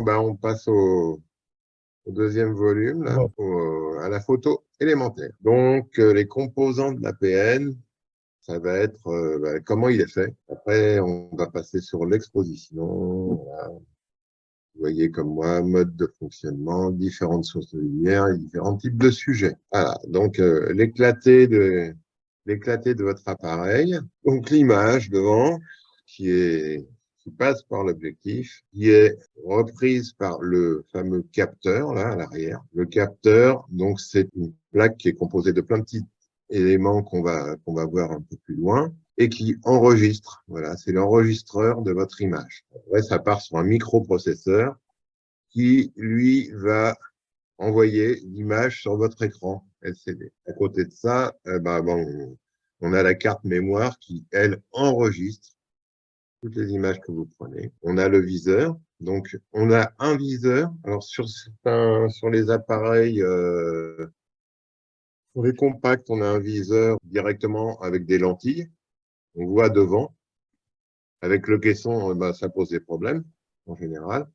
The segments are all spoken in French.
bah, on passe au deuxième volume, là, Bon. à la photo élémentaire. Donc, les composants de l'APN, ça va être bah, comment il est fait. Après, on va passer sur l'exposition. Voilà. Vous voyez comme moi, mode de fonctionnement, différentes sources de lumière et différents types de sujets. Voilà, donc l'éclaté de votre appareil. Donc l'image devant qui passe par l'objectif, qui est reprise par le fameux capteur là à l'arrière. Le capteur, donc c'est une plaque qui est composée de plein de petits éléments qu'on va voir un peu plus loin et qui enregistre. Voilà, c'est l'enregistreur de votre image. Après, ça part sur un microprocesseur qui, lui, va envoyer l'image sur votre écran LCD. À côté de ça, on a la carte mémoire qui, elle, enregistre toutes les images que vous prenez. On a le viseur. Donc, on a un viseur. Alors, sur les appareils, sur les compacts, on a un viseur directement avec des lentilles. On voit devant. Avec le caisson, ça pose des problèmes, en général.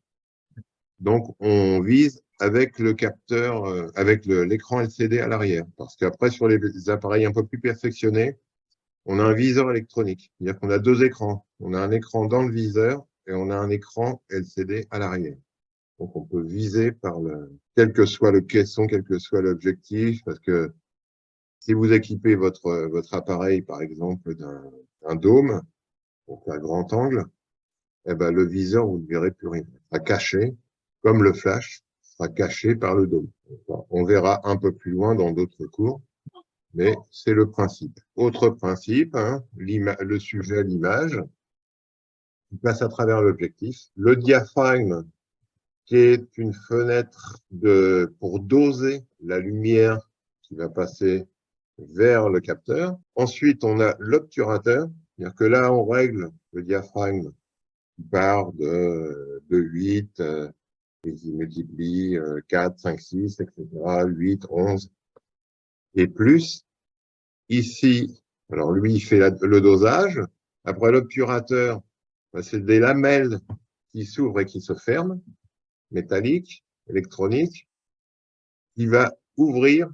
Donc, on vise avec le capteur, avec l'écran LCD à l'arrière. Parce qu'après, sur les appareils un peu plus perfectionnés, on a un viseur électronique. C'est-à-dire qu'on a deux écrans. On a un écran dans le viseur et on a un écran LCD à l'arrière. Donc, on peut viser quel que soit le caisson, quel que soit l'objectif, parce que si vous équipez votre appareil, par exemple, d'un dôme, pour faire grand angle, eh ben, le viseur, vous ne verrez plus rien. Il sera caché, comme le flash sera caché par le dôme. On verra un peu plus loin dans d'autres cours, mais c'est le principe. Autre principe, hein, le sujet, l'image, qui passe à travers l'objectif. Le diaphragme, qui est une fenêtre pour doser la lumière qui va passer vers le capteur. Ensuite, on a l'obturateur, c'est-à-dire que là, on règle le diaphragme qui part de 8, et qui multiplie 4, 5, 6, etc., 8, 11 et plus. Ici, alors lui, il fait le dosage. Après, l'obturateur, c'est des lamelles qui s'ouvrent et qui se ferment, métalliques, électroniques, qui va ouvrir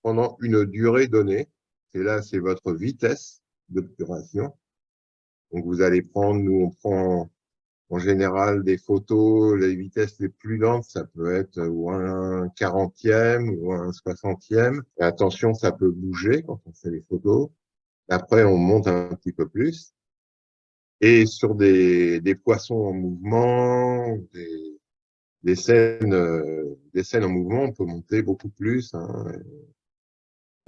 pendant une durée donnée. Et là, c'est votre vitesse d'obturation. Donc, vous allez prendre, nous, on prend en général des photos, les vitesses les plus lentes, ça peut être ou un 40e ou un 60e. Et attention, ça peut bouger quand on fait les photos. Après, on monte un petit peu plus. Et sur des poissons en mouvement, des scènes en mouvement, on peut monter beaucoup plus, hein,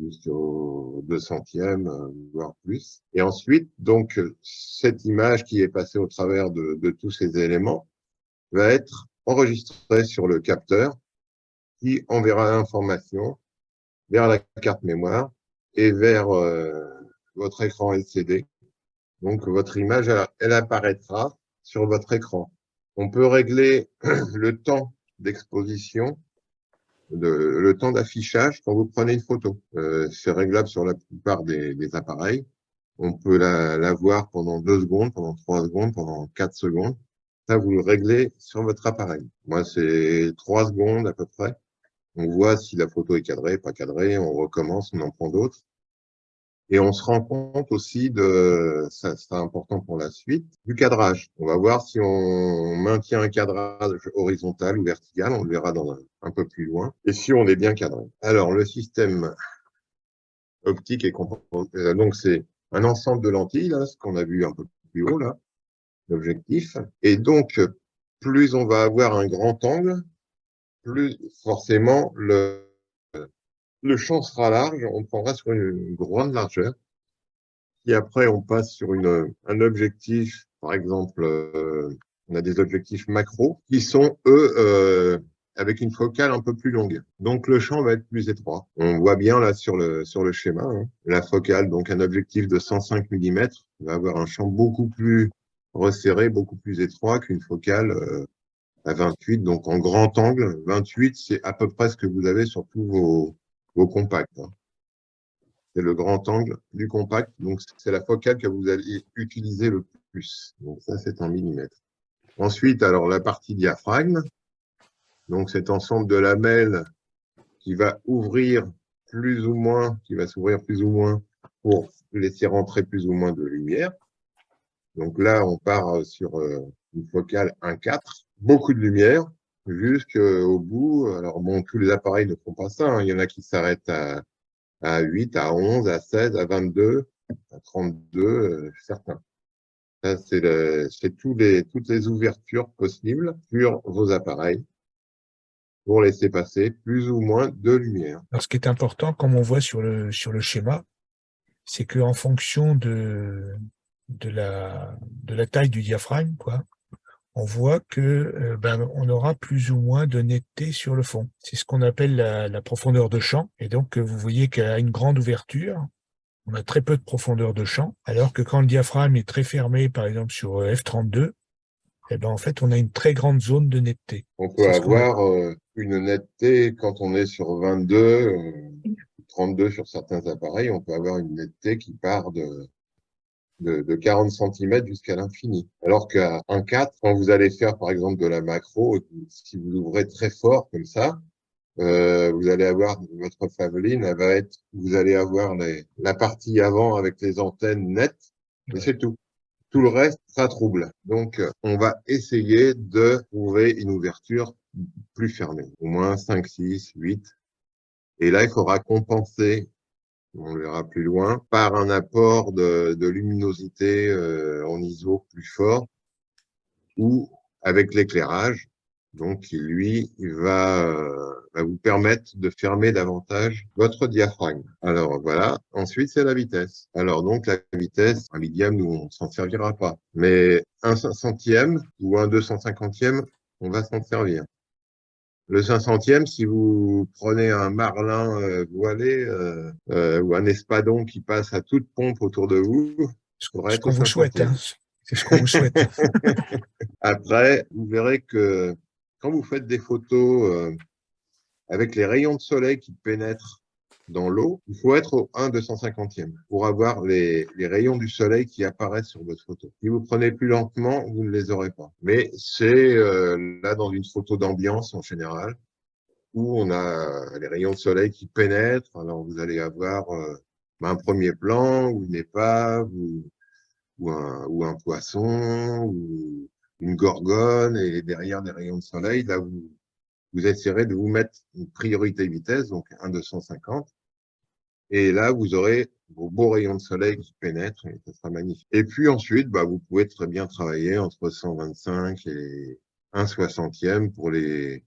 jusqu'au 200e, voire plus. Et ensuite, donc, cette image qui est passée au travers de tous ces éléments va être enregistrée sur le capteur qui enverra l'information vers la carte mémoire et vers votre écran LCD. Donc, votre image, elle apparaîtra sur votre écran. On peut régler le temps d'exposition, le temps d'affichage quand vous prenez une photo. C'est réglable sur la plupart des appareils. On peut la voir pendant 2 secondes, pendant 3 secondes, pendant 4 secondes. Ça, vous le réglez sur votre appareil. Moi, c'est 3 secondes à peu près. On voit si la photo est cadrée, pas cadrée. On recommence, on en prend d'autres. Et on se rend compte aussi ça sera important pour la suite, du cadrage. On va voir si on maintient un cadrage horizontal ou vertical, on le verra un peu plus loin, et si on est bien cadré. Alors, le système optique est composé, donc c'est un ensemble de lentilles, là, ce qu'on a vu un peu plus haut, là, l'objectif. Et donc, plus on va avoir un grand angle, plus forcément le champ sera large, on prendra sur une grande largeur. Et après, on passe sur un objectif, par exemple, on a des objectifs macro qui sont, eux, avec une focale un peu plus longue. Donc, le champ va être plus étroit. On voit bien là sur le schéma, hein, la focale, donc un objectif de 105 mm, va avoir un champ beaucoup plus resserré, beaucoup plus étroit qu'une focale à 28, donc en grand angle. 28, c'est à peu près ce que vous avez sur tous vos compacts, hein. C'est le grand angle du compact. Donc, c'est la focale que vous allez utiliser le plus. Donc, ça, c'est en millimètres. Ensuite, alors la partie diaphragme, donc cet ensemble de lamelles qui va ouvrir plus ou moins, qui va s'ouvrir plus ou moins pour laisser rentrer plus ou moins de lumière. Donc là, on part sur une focale 1,4, beaucoup de lumière jusqu'au bout. Alors bon, tous les appareils ne font pas ça, hein. Il y en a qui s'arrêtent à 8, à 11, à 16, à 22, à 32, certains. Ça, c'est toutes les ouvertures possibles sur vos appareils pour laisser passer plus ou moins de lumière. Alors, ce qui est important, comme on voit sur le schéma, c'est qu'en fonction de la taille du diaphragme, quoi, on voit que on aura plus ou moins de netteté sur le fond. C'est ce qu'on appelle la profondeur de champ. Et donc, vous voyez qu'à une grande ouverture, on a très peu de profondeur de champ, alors que quand le diaphragme est très fermé, par exemple sur F32, en fait, on a une très grande zone de netteté. On peut C'est ce qu'on a. avoir une netteté quand on est sur 22, 32 sur certains appareils, on peut avoir une netteté qui part de 40 cm jusqu'à l'infini. Alors qu'à 1,4, quand vous allez faire par exemple de la macro, si vous ouvrez très fort comme ça, vous allez avoir votre faveline, elle va être, vous allez avoir la partie avant avec les antennes nettes, et Ouais. c'est tout. Tout le reste, ça trouble. Donc, on va essayer de trouver une ouverture plus fermée, au moins 5, 6, 8. Et là, il faudra compenser, on le verra plus loin, par un apport de luminosité en ISO plus fort ou avec l'éclairage, donc qui lui va vous permettre de fermer davantage votre diaphragme. Alors voilà, ensuite c'est la vitesse. Alors donc la vitesse, un millième, nous on s'en servira pas, mais un 500e ou un 250e, on va s'en servir. Le 500e, si vous prenez un marlin voilé ou un espadon qui passe à toute pompe autour de vous, ça va Ce être au qu'on vous souhaite, hein. 500e. C'est ce qu'on vous souhaite. Après, vous verrez que quand vous faites des photos avec les rayons de soleil qui pénètrent dans l'eau, il faut être au 1/250e pour avoir les rayons du soleil qui apparaissent sur votre photo. Si vous prenez plus lentement, vous ne les aurez pas. Mais c'est là dans une photo d'ambiance en général, où on a les rayons de soleil qui pénètrent. Alors vous allez avoir un premier plan, ou une épave, ou un poisson, ou une gorgone, et derrière des rayons de soleil, là, vous essaierez de vous mettre une priorité vitesse, donc 1/250, et là, vous aurez vos beaux rayons de soleil qui pénètrent, et ça sera magnifique. Et puis ensuite, vous pouvez très bien travailler entre 125 et 1/60e pour les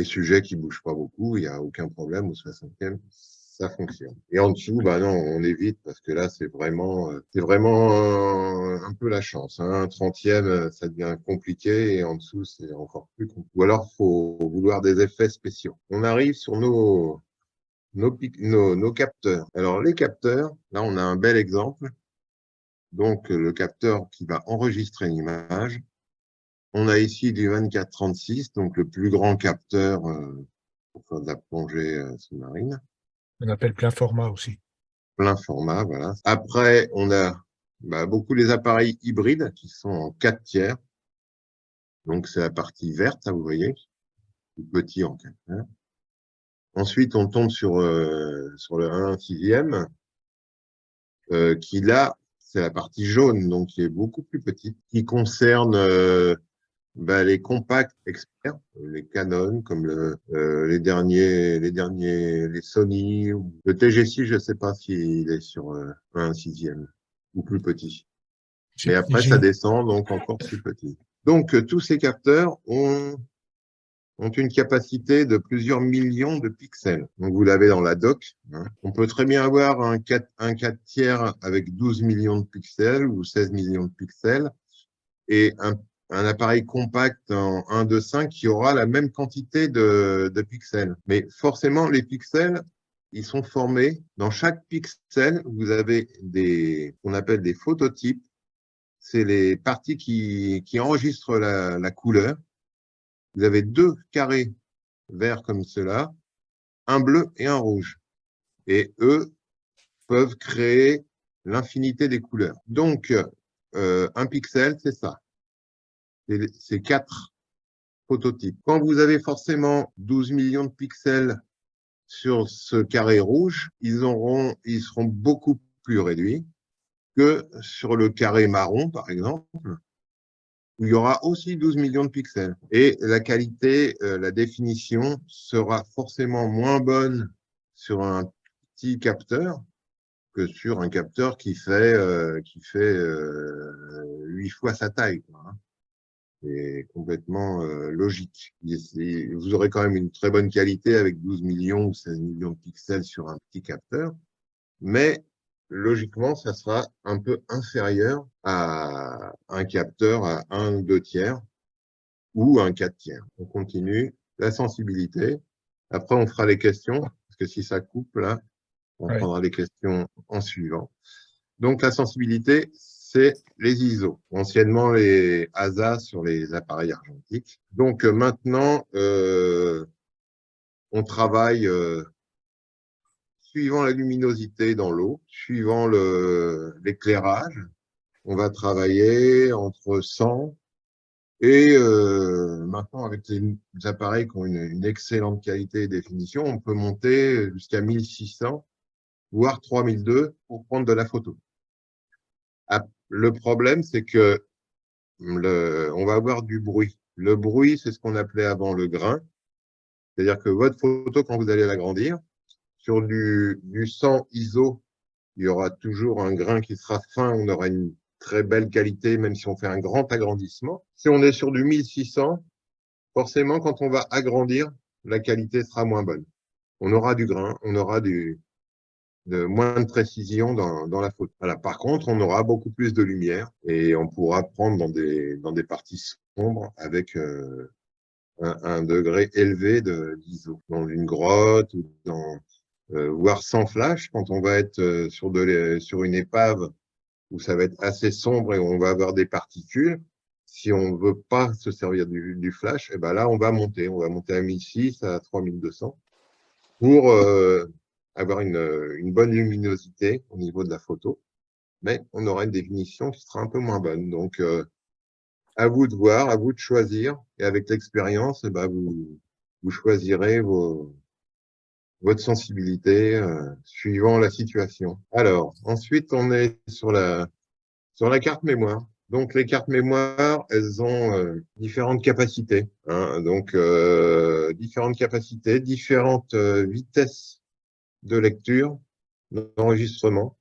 sujets qui bougent pas beaucoup, il n'y a aucun problème, au 60e, ça fonctionne. Et en dessous, non, on évite parce que là, c'est vraiment un peu la chance, hein. Un 30e, ça devient compliqué et en dessous, c'est encore plus compliqué. Ou alors, faut vouloir des effets spéciaux. On arrive sur nos capteurs. Alors, les capteurs, là, on a un bel exemple. Donc, le capteur qui va enregistrer une image. On a ici du 24-36, donc le plus grand capteur pour faire de la plongée sous-marine. On appelle plein format aussi. Plein format, voilà. Après, on a beaucoup les appareils hybrides qui sont en 4 tiers. Donc, c'est la partie verte, là, vous voyez, tout petit en 4 tiers. Ensuite, on tombe sur le 1/6e, qui là, c'est la partie jaune, donc qui est beaucoup plus petite, qui concerne les compacts experts, les Canon, comme les Sony, ou le TG6, je ne sais pas s'il est sur un 6e ou plus petit. Mais après, ça descend, donc encore plus petit. Donc, tous ces capteurs ont une capacité de plusieurs millions de pixels. Donc, vous l'avez dans la doc, hein. On peut très bien avoir un 4 tiers avec 12 millions de pixels ou 16 millions de pixels et un appareil compact en 1/2,5 qui aura la même quantité de pixels. Mais forcément, les pixels, ils sont formés. Dans chaque pixel, vous avez qu'on appelle des phototypes. C'est les parties qui enregistrent la couleur. Vous avez 2 carrés verts comme cela, un bleu et un rouge. Et eux peuvent créer l'infinité des couleurs. Donc, un pixel, c'est ça. ces 4 phototypes. Quand vous avez forcément 12 millions de pixels sur ce carré rouge, ils seront beaucoup plus réduits que sur le carré marron, par exemple, où il y aura aussi 12 millions de pixels. Et la qualité, la définition sera forcément moins bonne sur un petit capteur que sur un capteur qui fait 8 fois sa taille, quoi, hein. C'est complètement logique. Vous aurez quand même une très bonne qualité avec 12 millions ou 16 millions de pixels sur un petit capteur, mais logiquement, ça sera un peu inférieur à un capteur à 1 ou 2 tiers ou un 4 tiers. On continue. La sensibilité. Après, on fera les questions, parce que si ça coupe là, on Ouais. prendra les questions en suivant. Donc, la sensibilité, c'est les ISO, anciennement les ASA sur les appareils argentiques. Donc, maintenant, on travaille suivant la luminosité dans l'eau, suivant l'éclairage. On va travailler entre 100 et maintenant, avec les appareils qui ont une excellente qualité et définition, on peut monter jusqu'à 1600, voire 3002 pour prendre de la photo. Le problème, c'est que on va avoir du bruit. Le bruit, c'est ce qu'on appelait avant le grain. C'est-à-dire que votre photo, quand vous allez l'agrandir, sur du 100 ISO, il y aura toujours un grain qui sera fin, on aura une très belle qualité, même si on fait un grand agrandissement. Si on est sur du 1600, forcément, quand on va agrandir, la qualité sera moins bonne. On aura du grain, on aura moins de précision dans la photo. Voilà. Par contre, on aura beaucoup plus de lumière et on pourra prendre dans des parties sombres avec un degré élevé d'ISO. Dans une grotte ou voire sans flash, quand on va être sur une épave où ça va être assez sombre et où on va avoir des particules. Si on ne veut pas se servir du flash, et ben là, on va monter à 1600, à 3200 pour avoir une bonne luminosité au niveau de la photo, mais on aura une définition qui sera un peu moins bonne. Donc, à vous de voir, à vous de choisir, et avec l'expérience, eh ben, vous choisirez votre sensibilité suivant la situation. Alors, ensuite, on est sur la carte mémoire. Donc, les cartes mémoire, elles ont différentes capacités, hein. Donc, différentes capacités, différentes vitesses de lecture, d'enregistrement,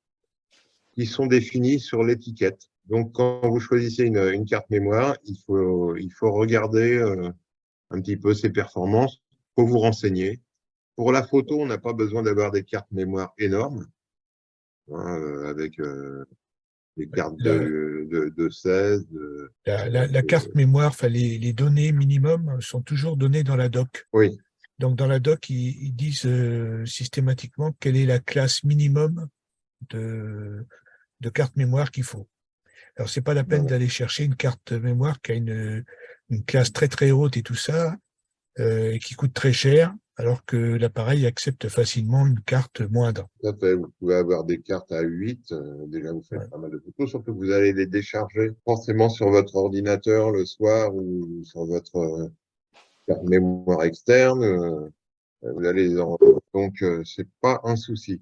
qui sont définies sur l'étiquette. Donc, quand vous choisissez une carte mémoire, il faut regarder un petit peu ses performances, il faut vous renseigner. Pour la photo, on n'a pas besoin d'avoir des cartes mémoire énormes, hein, avec des cartes de 16. La carte mémoire, enfin, les données minimum sont toujours données dans la doc. Oui. Donc, dans la doc, ils disent systématiquement quelle est la classe minimum de carte mémoire qu'il faut. Alors, c'est pas la peine d'aller chercher une carte mémoire qui a une classe très très haute et tout ça, et qui coûte très cher, alors que l'appareil accepte facilement une carte moindre. Tout à fait. Vous pouvez avoir des cartes à 8. Déjà, vous faites pas mal de photos, surtout que vous allez les décharger forcément sur votre ordinateur le soir ou sur votre carte mémoire externe. Vous allez donc, c'est pas un souci.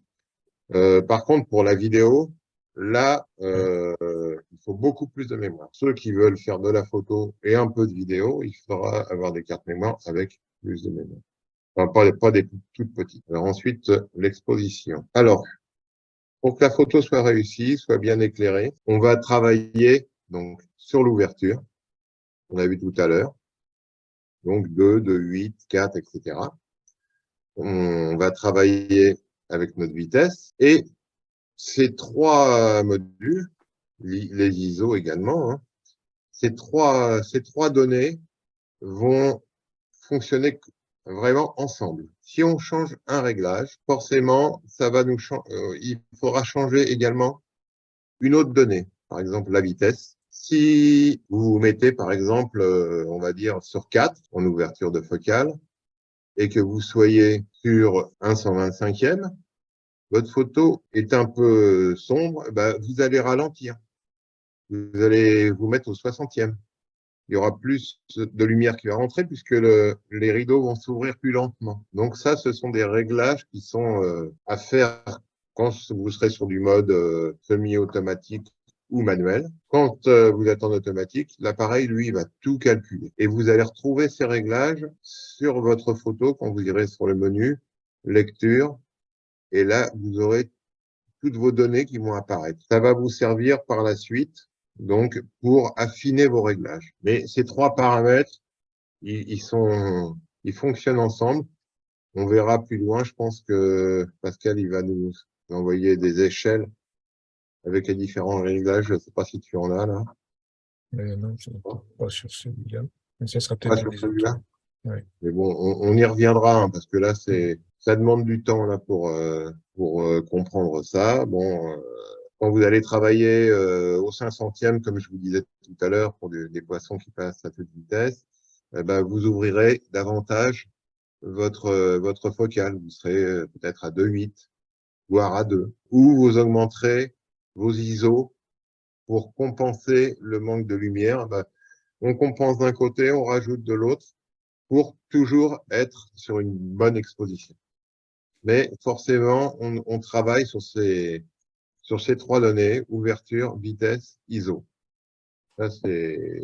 Par contre, pour la vidéo, là, il faut beaucoup plus de mémoire. Ceux qui veulent faire de la photo et un peu de vidéo, il faudra avoir des cartes mémoire avec plus de mémoire. Enfin, pas des toutes petites. Alors ensuite, l'exposition. Alors, pour que la photo soit réussie, soit bien éclairée, on va travailler donc sur l'ouverture. On a vu tout à l'heure. Donc 2, 2, 8, 4, etc. On va travailler avec notre vitesse et ces 3 modules, les ISO également, hein, ces trois données vont fonctionner vraiment ensemble. Si on change un réglage, forcément, il faudra changer également une autre donnée, par exemple la vitesse. Si vous mettez, par exemple, on va dire sur 4 en ouverture de focale et que vous soyez sur un 125e, votre photo est un peu sombre, vous allez ralentir. Vous allez vous mettre au 60e. il y aura plus de lumière qui va rentrer puisque les rideaux vont s'ouvrir plus lentement. Donc ça, ce sont des réglages qui sont à faire quand vous serez sur du mode semi-automatique ou manuel. Quand vous êtes en automatique, l'appareil, lui, va tout calculer. Et vous allez retrouver ces réglages sur votre photo quand vous irez sur le menu lecture. Et là, vous aurez toutes vos données qui vont apparaître. Ça va vous servir par la suite, donc, pour affiner vos réglages. Mais ces trois paramètres, ils fonctionnent ensemble. On verra plus loin. Je pense que Pascal, il va nous envoyer des échelles avec les différents réglages. Je ne sais pas si tu en as là. Non, je ne pas sur celui-là. Mais ça sera Pas peut-être dans sur les autres. celui-là. Ouais. Mais bon, on y reviendra hein, parce que là, ça demande du temps là pour comprendre ça. Bon, quand vous allez travailler au 500e, comme je vous disais tout à l'heure, pour des poissons qui passent à toute vitesse, ben, vous ouvrirez davantage votre focale. Vous serez peut-être à 2,8, voire à 2. Ou vous augmenterez vos ISO pour compenser le manque de lumière. Ben, on compense d'un côté, on rajoute de l'autre pour toujours être sur une bonne exposition. Mais forcément, on travaille sur ces trois données, ouverture, vitesse, ISO. Ça, c'est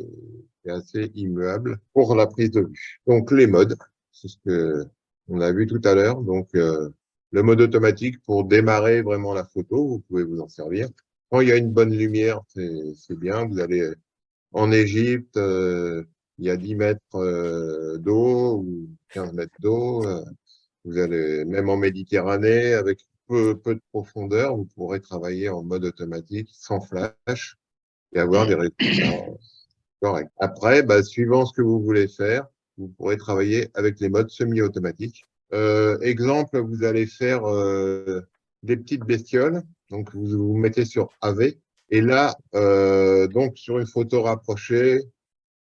assez immuable pour la prise de vue. Donc, les modes, c'est ce que on a vu tout à l'heure. Donc, le mode automatique pour démarrer vraiment la photo, vous pouvez vous en servir. Quand il y a une bonne lumière, c'est bien. Vous allez en Égypte, il y a 10 mètres d'eau ou 15 mètres d'eau. Vous allez même en Méditerranée, avec peu de profondeur, vous pourrez travailler en mode automatique, sans flash, et avoir des résultats corrects. Après, bah, suivant ce que vous voulez faire, vous pourrez travailler avec les modes semi-automatiques. Exemple, vous allez faire des petites bestioles. Donc, vous mettez sur AV. Et là, donc, sur une photo rapprochée,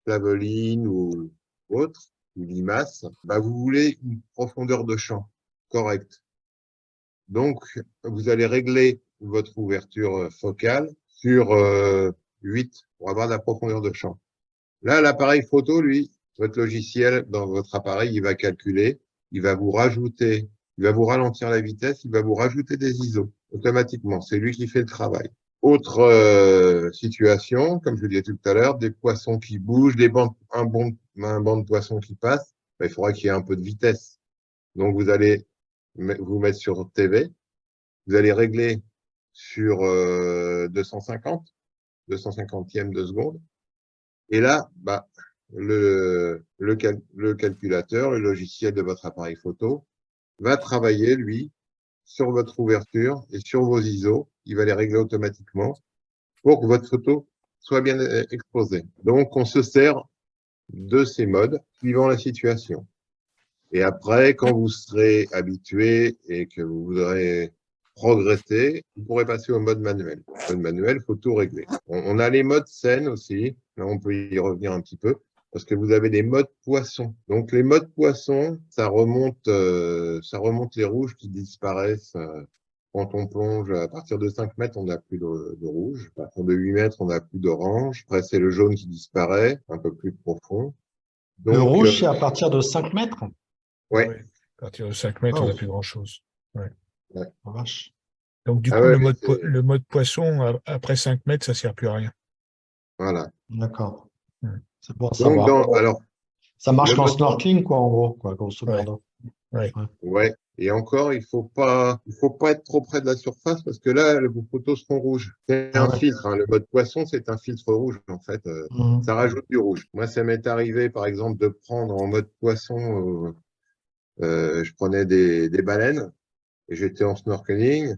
Claveline ou autre, ou limace, bah, vous voulez une profondeur de champ correcte. Donc, vous allez régler votre ouverture focale sur 8 pour avoir la profondeur de champ. Là, l'appareil photo, lui, votre logiciel dans votre appareil, il va calculer, il va vous rajouter, il va vous ralentir la vitesse, il va vous rajouter des ISO automatiquement. C'est lui qui fait le travail. Autre situation, comme je le disais tout à l'heure, des poissons qui bougent, un banc de poissons qui passe, ben, il faudra qu'il y ait un peu de vitesse. Donc, vous allez vous mettre sur TV, vous allez régler sur 250, 250e de seconde. Et là, bah, le calculateur, le logiciel de votre appareil photo, va travailler, lui, sur votre ouverture et sur vos ISO. Il va les régler automatiquement pour que votre photo soit bien exposée. Donc, on se sert de ces modes suivant la situation. Et après, quand vous serez habitué et que vous voudrez progresser, vous pourrez passer au mode manuel. Le mode manuel, il faut tout régler. On a les modes scène aussi. Là, on peut y revenir un petit peu parce que vous avez des modes poissons. Donc, les modes poissons, ça remonte les rouges qui disparaissent. Quand on plonge à partir de 5 mètres, on n'a plus de rouge. À partir de 8 mètres, on n'a plus d'orange. Après, c'est le jaune qui disparaît, un peu plus profond. Le Donc, rouge, c'est à partir de 5 mètres? ouais. Ouais. À partir de 5 mètres, Ah, on n'a plus grand-chose. Ouais. Ouais. oh, vache. Donc, du Ah coup, ouais, le mode poisson, après 5 mètres, ça ne sert plus à rien. voilà. D'accord. Ouais. C'est bon à Donc, savoir. alors, Ça marche le qu'en mode, snorkeling, quoi, en gros, quoi, grosso Ouais. modo. Ouais. Ouais. ouais. Et encore, il faut pas être trop près de la surface parce que là, vos photos seront rouges. C'est Ah un ouais. filtre, hein. Le mode poisson, c'est un filtre rouge, en fait. Mhm. Ça rajoute du rouge. Moi, ça m'est arrivé, par exemple, de prendre en mode poisson, je prenais des baleines et j'étais en snorkeling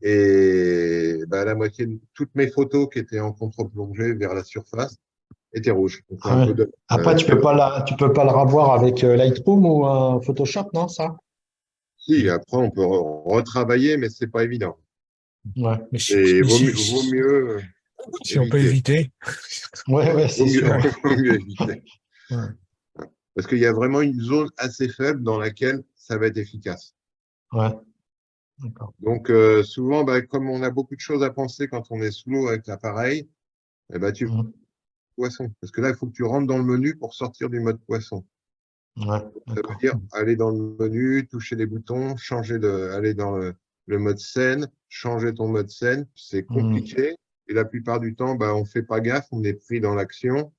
et bah, la moitié de toutes mes photos qui étaient en contre-plongée vers la surface étaient rouges. Donc, c'est Ah un ouais. peu de, Après, tu peux pas le revoir avec Lightroom ou Photoshop, non, ça? si, après, on peut retravailler, mais c'est pas évident. Ouais. Mais si, Et mais vaut mieux si on peut éviter. éviter. Ouais, ouais, Vaut c'est mieux, sûr. Ouais. vaut mieux éviter. Ouais. Parce qu'il y a vraiment une zone assez faible dans laquelle ça va être efficace. Ouais. D'accord. Donc, souvent, bah, comme on a beaucoup de choses à penser quand on est sous l'eau avec l'appareil, eh ben, tu Mhm. poisson. Parce que là, il faut que tu rentres dans le menu pour sortir du mode poisson. Ouais, Ça veut d'accord. dire aller dans le menu, toucher les boutons, aller dans le mode scène, changer ton mode scène. C'est compliqué. Et la plupart du temps, bah, on fait pas gaffe, on est pris dans l'action.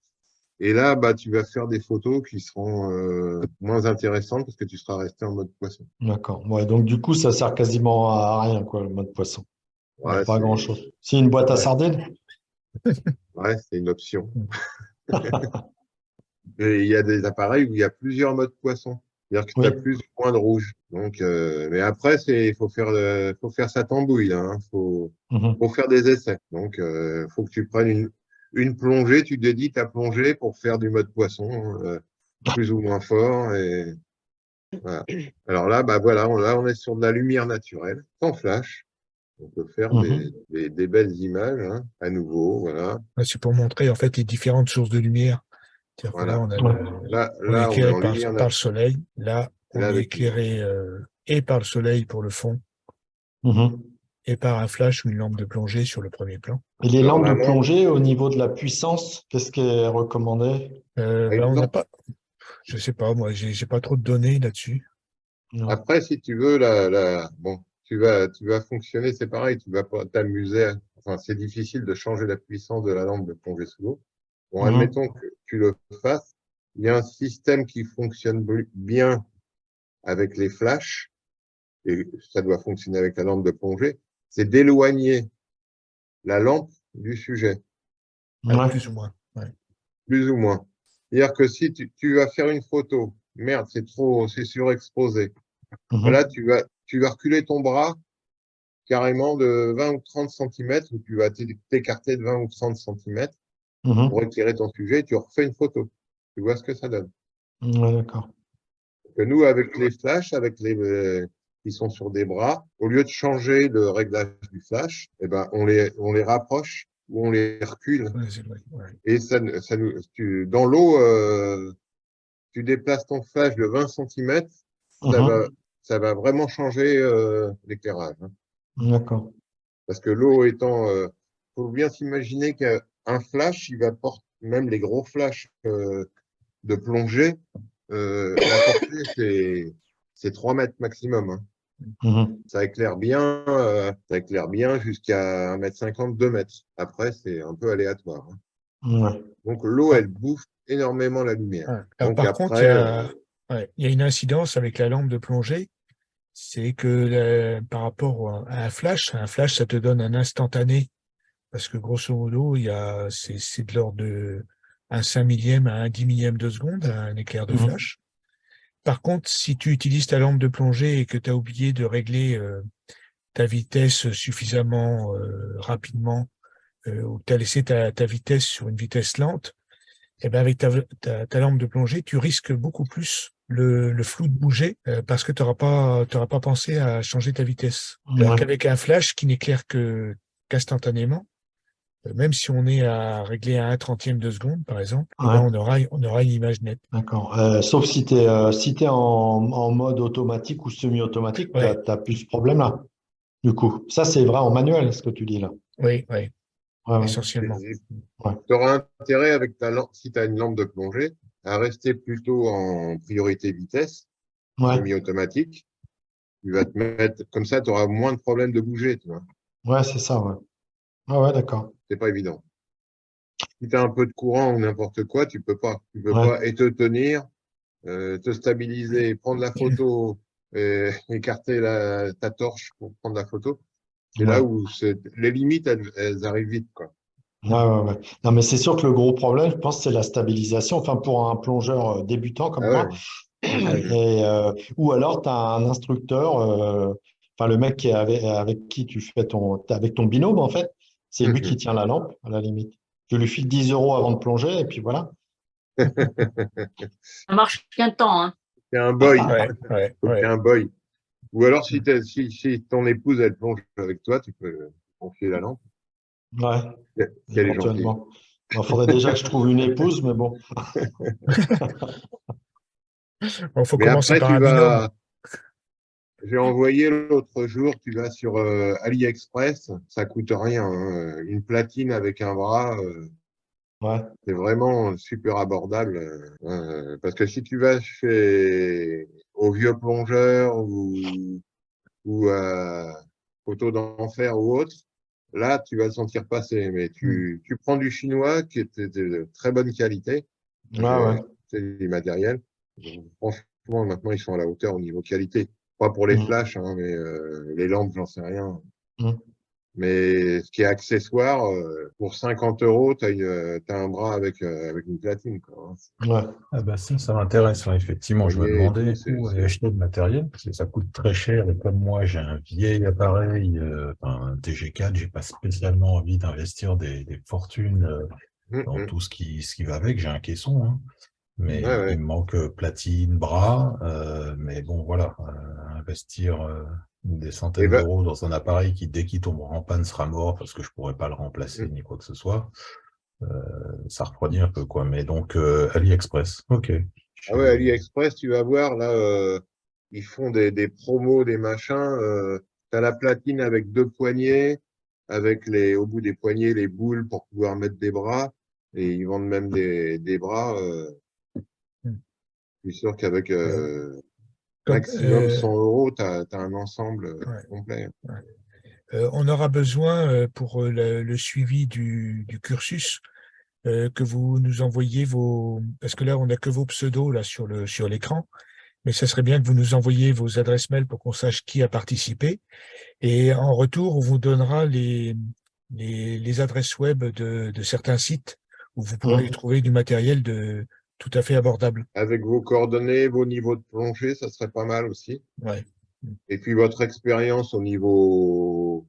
Et là, bah, tu vas faire des photos qui seront moins intéressantes parce que tu seras resté en mode poisson. D'accord. Ouais, donc du coup, ça sert quasiment à rien, quoi, le mode poisson. Ouais, Pas grand-chose. C'est une boîte à sardines? c'est une option. Et il y a des appareils où il y a plusieurs modes poisson. C'est-à-dire que tu as Oui. plus ou moins de rouge. Donc, mais après, faut faire sa tambouille, là, hein. Mhm. Faut faire des essais. Donc, faut que tu prennes une plongée, tu dédies ta plongée pour faire du mode poisson, plus ou moins fort. Et voilà. Alors là, bah voilà, là, on est sur de la lumière naturelle, sans flash. On peut faire Mhm. des belles images, hein, à nouveau, voilà. Ouais, c'est pour montrer en fait les différentes sources de lumière. C'est-à-dire que là, Voilà. Ouais. on est Là, on est éclairé en lumière par le naturelle. soleil. Là, Et on là, est avec éclairé et par le soleil pour le fond Mhm. et par un flash ou une lampe de plongée sur le premier plan. Et les alors lampes de la lampe, plongée, au niveau de la puissance, qu'est-ce qui est recommandé? Ben, une on n'a lampe. pas, je sais pas, moi, j'ai pas trop de données là-dessus. Ouais. Après, si tu veux, bon, tu vas fonctionner, c'est pareil, tu vas pas t'amuser. Enfin, c'est difficile de changer la puissance de la lampe de plongée sous l'eau. Bon, Mhm. admettons que tu le fasses. Il y a un système qui fonctionne bien avec les flashs, et ça doit fonctionner avec la lampe de plongée, c'est d'éloigner la lampe du sujet, Ouais, Ouais. plus ou moins. Ouais. plus ou moins. C'est-à-dire que si tu vas faire une photo, merde, c'est surexposé. Là, Mhm. tu vas reculer ton bras carrément de 20 ou 30 centimètres, où tu vas t'écarter de 20 ou 30 centimètres pour Mhm. éclairer ton sujet, et tu refais une photo. Tu vois ce que ça donne. Ouais, d'accord. Que nous, avec les flashs, qui sont sur des bras, au lieu de changer le réglage du flash, eh ben, on les rapproche ou on les recule. Ouais, c'est vrai. Ouais. Et dans l'eau, tu déplaces ton flash de 20 centimètres, ça va, Mhm. ça va vraiment changer l'éclairage, hein. D'accord. Parce que l'eau étant, faut bien s'imaginer qu'un flash, il va porter, même les gros flashs de plongée, la portée, c'est 3 mètres maximum, hein. Mhm. Ça éclaire bien jusqu'à 1,50 m, 2 mètres. Après, c'est un peu aléatoire, hein. Ouais. Donc, l'eau, Ah, elle bouffe énormément la lumière. ouais. Alors, Donc, par contre, après, ouais, il y a une incidence avec la lampe de plongée, c'est que par rapport à un flash, ça te donne un instantané, parce que grosso modo, c'est de l'ordre de un 5 millième à un 10 millième de seconde, un éclair de Mhm. flash. Par contre, si tu utilises ta lampe de plongée et que tu as oublié de régler ta vitesse suffisamment rapidement, ou que tu as laissé ta vitesse sur une vitesse lente, eh ben avec ta lampe de plongée, tu risques beaucoup plus le flou de bouger parce que t'auras pas pensé à changer ta vitesse. Alors Ouais. qu'avec un flash qui n'éclaire qu'instantanément, même si on est à régler à un trentième de seconde, par exemple, eh ben Ouais. on aura une image nette. D'accord. Sauf si t'es en mode automatique ou semi-automatique, Ouais, t'as plus ce problème-là. Du coup, ça, c'est vrai en manuel, ce que tu dis là. oui, oui, Ouais, ouais. essentiellement. Ouais. tu auras intérêt avec ta lampe, si tu as une lampe de plongée, à rester plutôt en priorité vitesse, Ouais. semi-automatique. Tu vas te mettre, comme ça, tu auras moins de problèmes de bouger, tu vois. Ouais, c'est ça, ouais. Ah ouais, d'accord. C'est pas évident. Si tu as un peu de courant ou n'importe quoi, tu peux pas. Tu peux Ouais. pas et te tenir, te stabiliser, prendre la photo, écarter ta torche pour prendre la photo. C'est là Ouais. où les limites, elles arrivent vite, quoi. Ouais, ouais, ouais. Non, mais c'est sûr que le gros problème, je pense, c'est la stabilisation. Enfin, pour un plongeur débutant comme Ah moi, ouais. et, ou alors tu as un instructeur, enfin le mec avec qui tu fais avec ton binôme en fait, c'est lui qui tient la lampe à la limite. Tu lui files 10 euros avant de plonger et puis voilà. Ça marche qu'un temps, hein. C'est un boy. Ouais, ouais, Faut qu'il y ait ouais. un boy. Ou alors, si ton épouse, elle plonge avec toi, tu peux confier la lampe, Ouais, si elle est gentille. éventuellement. Il faudrait déjà que je trouve une épouse, mais bon. Bon, faut Mais commencer après, par un binôme. j'ai envoyé l'autre jour, tu vas sur AliExpress, ça coûte rien, hein. Une platine avec un bras, Ouais. C'est vraiment super abordable. Parce que si tu vas au vieux plongeur ou à Photo d'enfer ou autre, là, tu vas le sentir passer. Mais tu prends du chinois qui est de très bonne qualité. Ouais, ouais. C'est du matériel. Donc, franchement, maintenant, ils sont à la hauteur au niveau qualité. Pas pour les Mhm. flashs, hein, mais les lampes, j'en sais rien. Mhm. Mais ce qui est accessoire, pour 50 euros, tu as un bras avec une platine, quoi, hein. Ouais. Ah bah ça m'intéresse, hein, effectivement. Je me Voyez et tout, demandais où aller c'est acheter le matériel, parce que ça coûte très cher. Et comme moi, j'ai un vieil appareil, un TG4, j'ai pas spécialement envie d'investir des fortunes dans tout ce qui va avec. J'ai un caisson, hein, Ouais, mais il ouais. me manque platine, bras. Mais bon, voilà, investir des Et centaines ben, d'euros dans un appareil qui, dès qu'il tombera en panne, sera mort parce que je pourrais pas le remplacer ni quoi que ce soit. Ça refroidit un peu, quoi. Mais donc, AliExpress, ok. ah ouais, AliExpress, tu vas voir, là, ils font des promos, des machins. Tu as la platine avec 2 poignées, avec au bout des poignées, les boules pour pouvoir mettre des bras. Et ils vendent même des bras. Je suis sûr qu'avec Comme, maximum 100 euros, tu as un ensemble ouais, complet. ouais. On aura besoin pour le suivi du cursus que vous nous envoyiez parce que là on n'a que vos pseudos là sur l'écran, mais ça serait bien que vous nous envoyiez vos adresses mail pour qu'on sache qui a participé. Et en retour, on vous donnera les adresses web de certains sites où vous pourrez Mhm. trouver du matériel tout à fait abordable. Avec vos coordonnées, vos niveaux de plongée, ça serait pas mal aussi. Ouais. Et puis votre expérience au niveau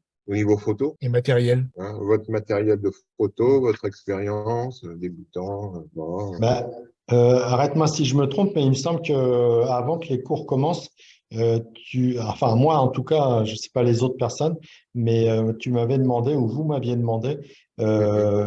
photo, Et matériel. hein, votre matériel de photo, votre expérience, débutant, bon. Bah, arrête-moi si je me trompe, mais il me semble que avant que les cours commencent, enfin moi en tout cas, je ne sais pas les autres personnes, mais tu m'avais demandé ou vous m'aviez demandé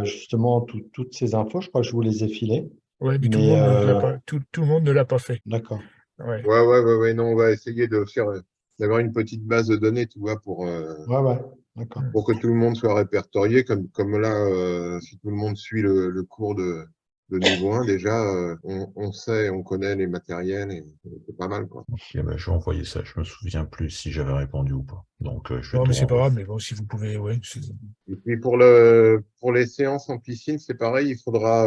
justement toutes ces infos. Je crois que je vous les ai filées, Ouais, mais tout le mais monde ne l'a pas, tout le monde ne l'a pas fait. d'accord. Ouais. Ouais, non, on va essayer d'avoir une petite base de données, tu vois, Ouais, ouais, d'accord. pour que tout le monde soit répertorié, comme là, si tout le monde suit le cours de niveau 1, déjà, on sait, on connaît les matériels et c'est pas mal, quoi. Ok, ben, je vais envoyer ça. Je me souviens plus si j'avais répondu ou pas. Donc, je vais Non, mais tout c'est pas renvoyer. grave, mais bon, si vous pouvez, ouais. Et puis pour les séances en piscine, c'est pareil, il faudra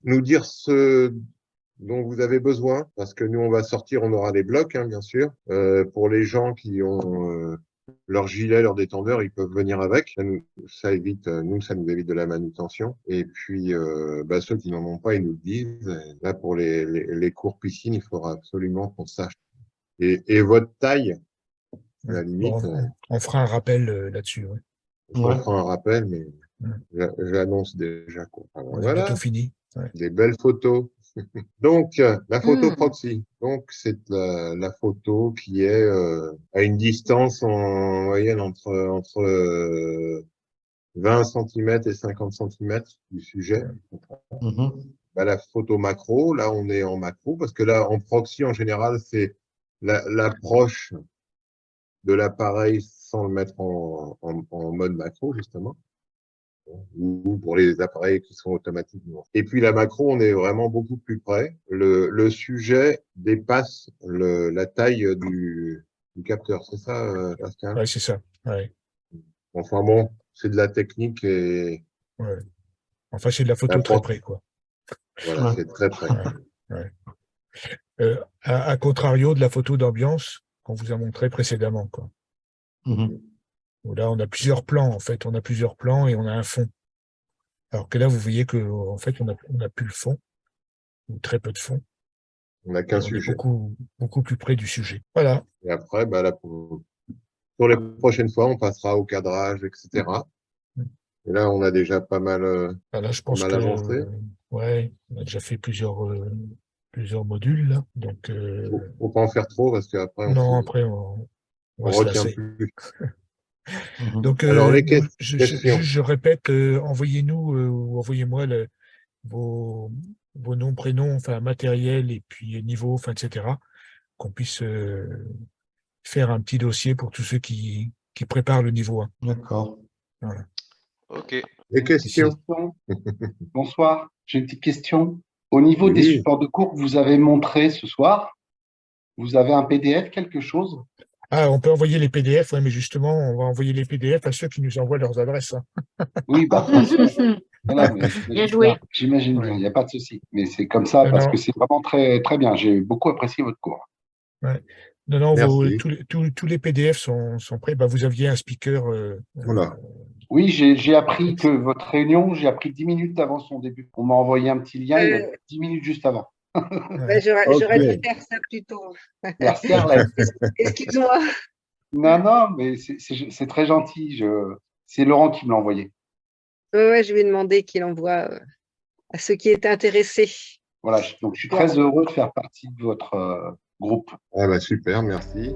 nous dire ce dont vous avez besoin, parce que nous, on va sortir, on aura des blocs, hein, bien sûr. Pour les gens qui ont leur gilet, leur détendeur, ils peuvent venir avec. Ça évite, nous, ça nous évite de la manutention. Et puis, ceux qui n'en ont pas, ils nous le disent. Et là, pour les cours piscine, il faudra absolument qu'on sache. Et votre taille, à Ouais. la limite, Bon, on fera un rappel là-dessus. Ouais. on Ouais. fera un rappel, mais Ouais. j'annonce déjà, quoi. Alors, On a bientôt voilà, fini. Ouais. des belles photos. Donc, la photo Hmm. proxy. Donc, c'est la photo qui est à une distance en moyenne entre 20 cm et 50 cm du sujet. Mhm. La photo macro, là, on est en macro, parce que là, en proxy, en général, c'est l'approche de l'appareil sans le mettre en mode macro, justement, ou pour les appareils qui sont automatiques. Et puis la macro, on est vraiment beaucoup plus près. Le sujet dépasse la taille du capteur. C'est ça, Pascal? Ouais, c'est ça. Ouais. Enfin bon, c'est de la technique et Ouais. Enfin, c'est de la la photo très pro- près, quoi. voilà, Ouais. c'est très près. Ouais. Ouais. À contrario de la photo d'ambiance qu'on vous a montré précédemment, quoi. Mhm. Où là, on a plusieurs plans, en fait. On a plusieurs plans et on a un fond. Alors que là, vous voyez que, en fait, on a plus le fond, ou très peu de fond, On n'a qu'un et on est sujet. beaucoup plus près du sujet. Voilà. Et après, là, pour les prochaines fois, on passera au cadrage, etc. Et là, on a déjà Voilà, je pas pense mal que, avancé. ouais, on a déjà fait plusieurs modules, là. Donc, Faut pas en faire trop parce qu'après, non, après, on va on se retient lasser. plus. Mhm. Donc, Alors, les juste, questions. je répète, envoyez-nous ou envoyez-moi vos, vos noms, prénoms, enfin, matériel et puis niveau, enfin, etc., qu'on puisse faire un petit dossier pour tous ceux qui préparent le niveau 1. D'accord. Voilà. Ok. Les questions. Bonsoir, j'ai une petite question. Au niveau des Oui. supports de cours que vous avez montrés ce soir, vous avez un PDF, quelque chose? Ah, on peut envoyer les PDF, ouais, mais justement, on va envoyer les PDF à ceux qui nous envoient leurs adresses, hein. Oui, bah, bien sûr. Non, mais Bien joué. j'imagine Ouais. bien, il n'y a pas de souci. Mais c'est comme ça Non, parce non. que c'est vraiment très, très bien. J'ai beaucoup apprécié votre cours. Ouais. Non, non, Merci. tous les PDF sont prêts. Bah, vous aviez un speaker. Voilà. Oui, j'ai appris que votre réunion, j'ai appris 10 minutes avant son début. On m'a envoyé un petit lien, il y a 10 minutes juste avant. Ouais. J'aurais dû Ok. faire ça plus tôt. Merci Arlette. Excuse-moi. Non, mais c'est très gentil. C'est Laurent qui me l'a envoyé. Ouais, je lui ai demandé qu'il envoie à ceux qui étaient intéressés. Voilà, donc je suis très heureux de faire partie de votre groupe. Ah bah super, merci.